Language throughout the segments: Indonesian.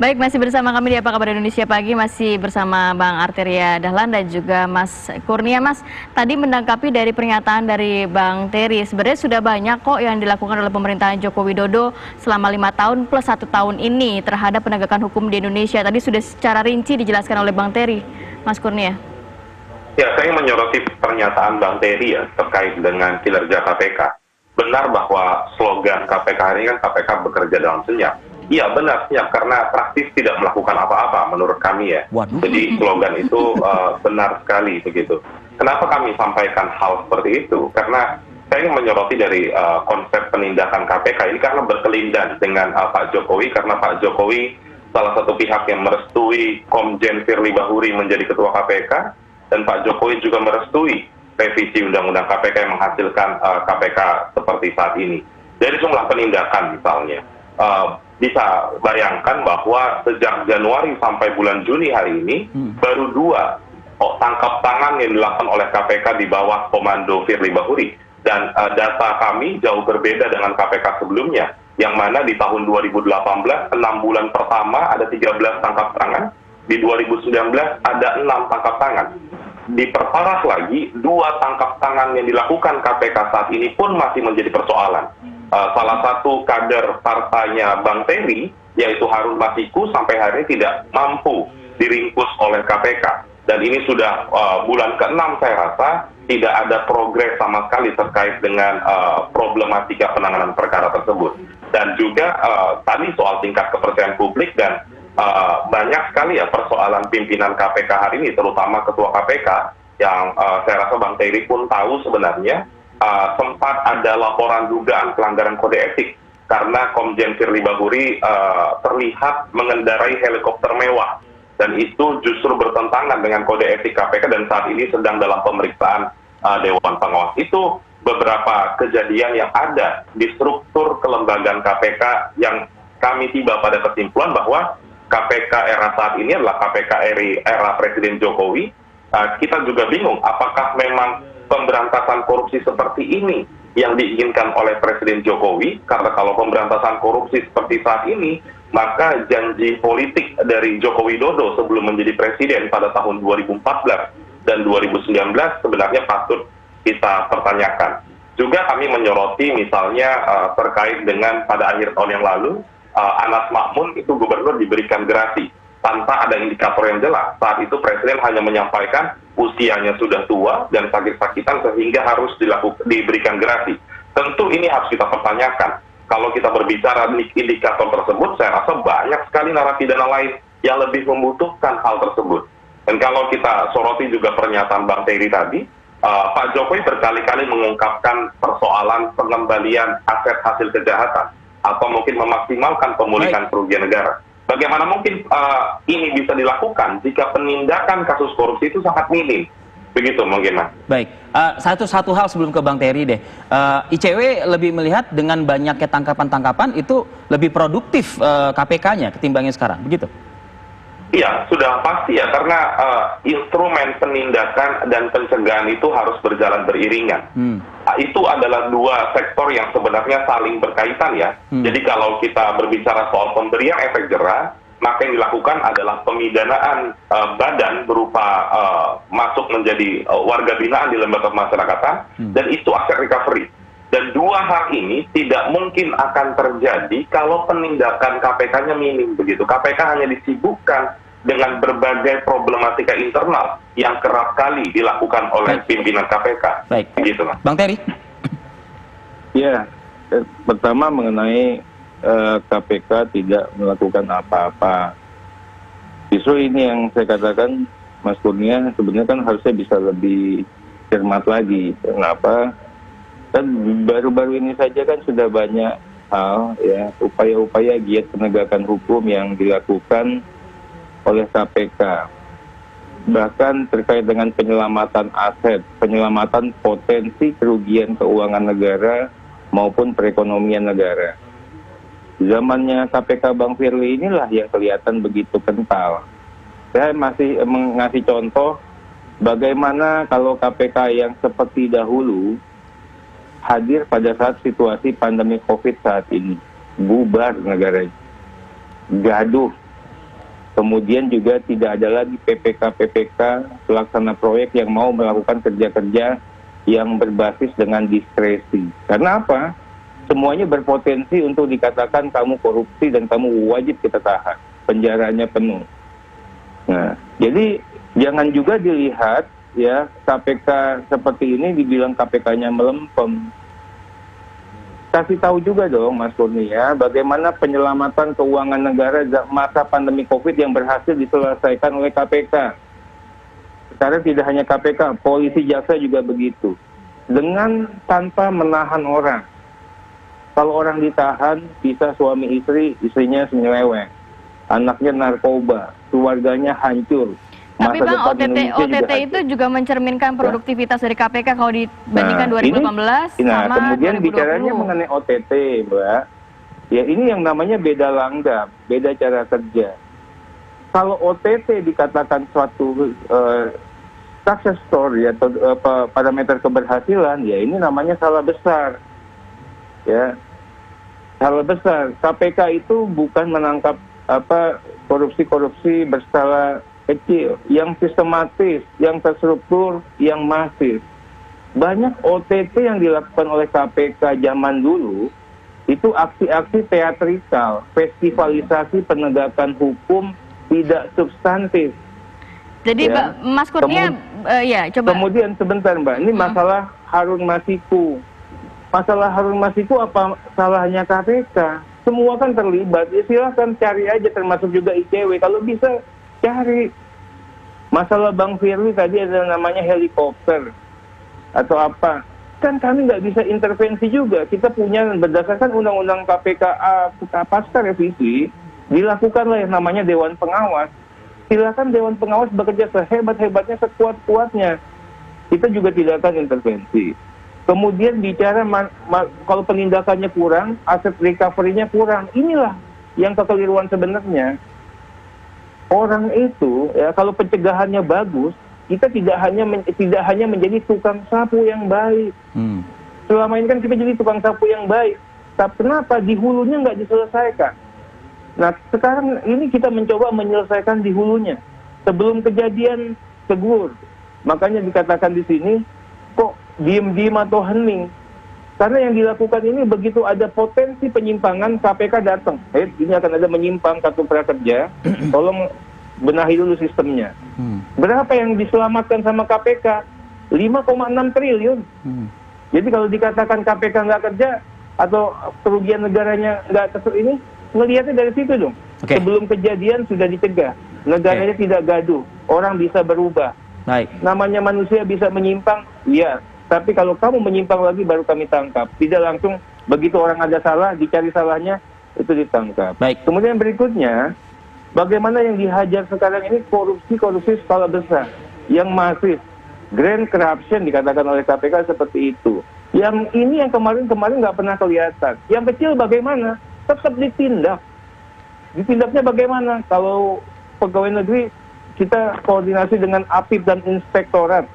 Baik, masih bersama kami di Apa Kabar Indonesia Pagi, masih bersama Bang Arteria Dahlan dan juga Mas Kurnia. Mas, tadi menanggapi dari pernyataan dari Bang Terry, sebenarnya sudah banyak kok yang dilakukan oleh pemerintahan Joko Widodo selama 5 tahun plus 1 tahun ini terhadap penegakan hukum di Indonesia. Tadi sudah secara rinci dijelaskan oleh Bang Terry. Mas Kurnia. Ya, saya menyoroti pernyataan Bang Terry ya terkait dengan kinerja KPK. Benar bahwa slogan KPK hari ini kan KPK bekerja dalam senyap. Iya benar senyap karena praktis tidak melakukan apa-apa menurut kami ya. Waduh. Jadi slogan itu benar sekali begitu. Kenapa kami sampaikan hal seperti itu? Karena saya ingin menyoroti dari konsep penindakan KPK ini karena berkelindan dengan Pak Jokowi, karena Pak Jokowi salah satu pihak yang merestui Komjen Firly Bahuri menjadi ketua KPK, dan Pak Jokowi juga merestui revisi Undang-Undang KPK yang menghasilkan KPK seperti saat ini. Dari jumlah penindakan misalnya, bisa bayangkan bahwa sejak Januari sampai bulan Juni hari ini, baru 2 tangkap tangan yang dilakukan oleh KPK di bawah komando Firly Bahuri. Dan data kami jauh berbeda dengan KPK sebelumnya, yang mana di tahun 2018, 6 bulan pertama ada 13 tangkap tangan, di 2019 ada 6 tangkap tangan. Diperparah lagi, 2 tangkap tangan yang dilakukan KPK saat ini pun masih menjadi persoalan. Salah satu kader partainya Bang Terry, yaitu Harun Masiku, sampai hari ini tidak mampu diringkus oleh KPK. Dan ini sudah bulan ke-6 saya rasa, tidak ada progres sama sekali terkait dengan problematika penanganan perkara tersebut. Dan juga tadi soal tingkat kepercayaan publik, dan banyak sekali ya persoalan pimpinan KPK hari ini, terutama Ketua KPK, yang saya rasa Bang Terry pun tahu sebenarnya, sempat ada laporan dugaan pelanggaran kode etik karena Komjen Firly Bahuri terlihat mengendarai helikopter mewah, dan itu justru bertentangan dengan kode etik KPK dan saat ini sedang dalam pemeriksaan Dewan Pengawas. Itu beberapa kejadian yang ada di struktur kelembagaan KPK yang kami tiba pada kesimpulan bahwa KPK era saat ini adalah KPK era Presiden Jokowi. Kita juga bingung apakah memang pemberantasan korupsi seperti ini yang diinginkan oleh Presiden Jokowi, karena kalau pemberantasan korupsi seperti saat ini, maka janji politik dari Joko Widodo sebelum menjadi presiden pada tahun 2014 dan 2019 sebenarnya patut kita pertanyakan. Juga kami menyoroti misalnya terkait dengan pada akhir tahun yang lalu, Anas Makmun itu gubernur diberikan gerasi tanpa ada indikator yang jelas. Saat itu Presiden hanya menyampaikan usianya sudah tua dan sakit-sakitan sehingga harus diberikan gerasi. Tentu ini harus kita pertanyakan. Kalau kita berbicara indikator tersebut, saya rasa banyak sekali narapidana lain yang lebih membutuhkan hal tersebut. Dan kalau kita soroti juga pernyataan Bang Terry tadi, Pak Jokowi berkali-kali mengungkapkan persoalan pengembalian aset hasil kejahatan atau mungkin memaksimalkan pemulihan kerugian negara. Bagaimana mungkin ini bisa dilakukan jika penindakan kasus korupsi itu sangat minim? Begitu mungkin, Mas. Baik, satu hal sebelum ke Bang Terry deh. ICW lebih melihat dengan banyaknya tangkapan-tangkapan itu lebih produktif KPK-nya ketimbangnya sekarang, begitu? Iya, sudah pasti ya, karena instrumen penindakan dan pencegahan itu harus berjalan beriringan. Itu adalah 2 sektor yang sebenarnya saling berkaitan ya. Jadi kalau kita berbicara soal pemberian efek jerah, maka yang dilakukan adalah pemidanaan badan berupa masuk menjadi warga binaan di lembaga pemasyarakatan, dan itu aset recovery. Dan 2 hal ini tidak mungkin akan terjadi kalau penindakan KPK-nya minim begitu. KPK hanya disibukkan dengan berbagai problematika internal yang kerap kali dilakukan oleh pimpinan KPK. Baik, begitu, Mas. Bang Terry. Ya, pertama mengenai KPK tidak melakukan apa-apa. Justru ini yang saya katakan, Mas Kurnia, sebenarnya kan harusnya bisa lebih cermat lagi. Kenapa? Dan baru-baru ini saja kan sudah banyak hal ya, upaya-upaya giat penegakan hukum yang dilakukan oleh KPK. Bahkan terkait dengan penyelamatan aset, penyelamatan potensi kerugian keuangan negara maupun perekonomian negara. Zamannya KPK Bang Firly inilah yang kelihatan begitu kental. Saya masih mengasih contoh bagaimana kalau KPK yang seperti dahulu hadir pada saat situasi pandemi COVID saat ini, bubar negaranya, gaduh, Kemudian juga tidak ada lagi PPK pelaksana proyek yang mau melakukan kerja-kerja yang berbasis dengan diskresi. Karena apa? Semuanya berpotensi untuk dikatakan kamu korupsi dan kamu wajib kita tahan. Penjaranya penuh. Nah, jadi jangan juga dilihat ya KPK seperti ini dibilang KPK-nya melempem. Kasih tahu juga dong Mas Kurnia, bagaimana penyelamatan keuangan negara masa pandemi COVID yang berhasil diselesaikan oleh KPK. Sekarang tidak hanya KPK, polisi, jaksa juga begitu. Dengan tanpa menahan orang. Kalau orang ditahan, bisa suami istri, istrinya senyeleweng. Anaknya narkoba, keluarganya hancur. Tapi Masa Bang, depan Indonesia OTT juga itu juga mencerminkan produktivitas dari KPK kalau dibandingkan 2018 nah, sama kemudian 2020. bicaranya mengenai OTT, Mbak. Ya ini yang namanya beda langgam, beda cara kerja. Kalau OTT dikatakan suatu success story atau parameter keberhasilan, ya ini namanya salah besar. Ya, salah besar. KPK itu bukan menangkap korupsi-korupsi berskala kecil, yang sistematis, yang terstruktur, yang masif. Banyak OTT yang dilakukan oleh KPK zaman dulu itu aksi-aksi teatrikal, festivalisasi penegakan hukum tidak substantif. Jadi Ya. Mas Kurnia, ya coba. Kemudian sebentar Mbak, ini masalah Harun Masiku. Masalah Harun Masiku apa salahnya KPK? Semua kan terlibat, ya silahkan cari aja termasuk juga ICW. Kalau bisa cari. Masalah Bang Firly tadi ada namanya helikopter atau apa. Kan kami nggak bisa intervensi juga. Kita punya berdasarkan Undang-Undang KPK pasca revisi, dilakukanlah yang namanya Dewan Pengawas. Silakan Dewan Pengawas bekerja sehebat-hebatnya, sekuat-kuatnya. Kita juga tidak akan intervensi. Kemudian bicara kalau penindakannya kurang, aset recovery-nya kurang. Inilah yang kekeliruan sebenarnya. Orang itu, ya kalau pencegahannya bagus, kita tidak hanya menjadi tukang sapu yang baik. Selama ini kan kita jadi tukang sapu yang baik. Tapi kenapa di hulunya nggak diselesaikan? Nah sekarang ini kita mencoba menyelesaikan di hulunya. Sebelum kejadian tegur. Makanya dikatakan di sini, kok diem-diem atau hening? Karena yang dilakukan ini begitu ada potensi penyimpangan, KPK datang. Ini akan ada menyimpang kartu prakerja, tolong benahi dulu sistemnya. Berapa yang diselamatkan sama KPK? 5,6 triliun. Jadi kalau dikatakan KPK nggak kerja, atau kerugian negaranya nggak ini, ngelihatnya dari situ dong. Oke. Sebelum kejadian sudah dicegah. Negaranya tidak gaduh, orang bisa berubah. Baik. Namanya manusia bisa menyimpang, iya. Tapi kalau kamu menyimpang lagi baru kami tangkap. Tidak langsung begitu orang ada salah, dicari salahnya, itu ditangkap. Baik. Kemudian berikutnya, bagaimana yang dihajar sekarang ini korupsi skala besar, yang masif. Grand corruption dikatakan oleh KPK seperti itu. Yang ini yang kemarin nggak pernah kelihatan. Yang kecil bagaimana? Tetap ditindak. Ditindaknya bagaimana? Kalau pegawai negeri, kita koordinasi dengan APIP dan inspektorat.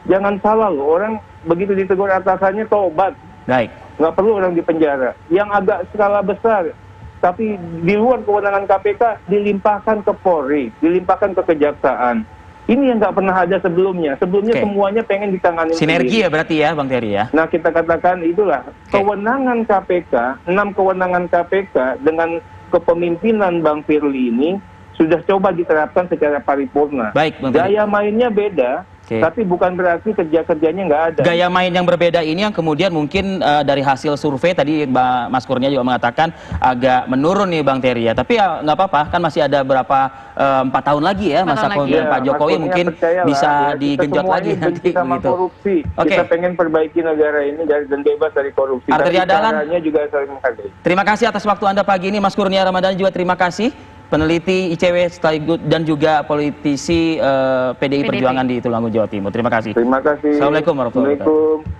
Jangan salah loh, orang begitu ditegur atasannya tobat. Baik. Nggak perlu orang di penjara. Yang agak skala besar, tapi di luar kewenangan KPK, dilimpahkan ke Polri, dilimpahkan ke Kejaksaan. Ini yang nggak pernah ada sebelumnya. Sebelumnya Oke. semuanya pengen ditangani Sinergi sendiri. ya berarti ya Bang Terry ya. Nah kita katakan itulah kewenangan KPK, 6 kewenangan KPK dengan kepemimpinan Bang Firly ini sudah coba diterapkan secara paripurna. Baik, Bang Terry. Gaya mainnya beda, tapi bukan berarti kerja-kerjanya nggak ada. Gaya main yang berbeda ini yang kemudian mungkin dari hasil survei tadi Mas Kurnia juga mengatakan agak menurun nih Bang Terry ya. Tapi ya nggak apa-apa, kan masih ada berapa 4 tahun lagi ya 4 masa tahun lagi. kepemimpinan Pak Jokowi mungkin bisa digenjot lagi nanti sama begitu. korupsi. Oke. Kita pengen perbaiki negara ini dan bebas dari korupsi. Arteria Tapi Dahlan. caranya juga saling menghargai. Terima kasih atas waktu Anda pagi ini Mas Kurnia Ramadhani, juga terima kasih peneliti ICW dan juga politisi PDI Perjuangan di Tulungagung Jawa Timur. Terima kasih. Terima kasih. Assalamualaikum warahmatullahi wabarakatuh. Assalamualaikum.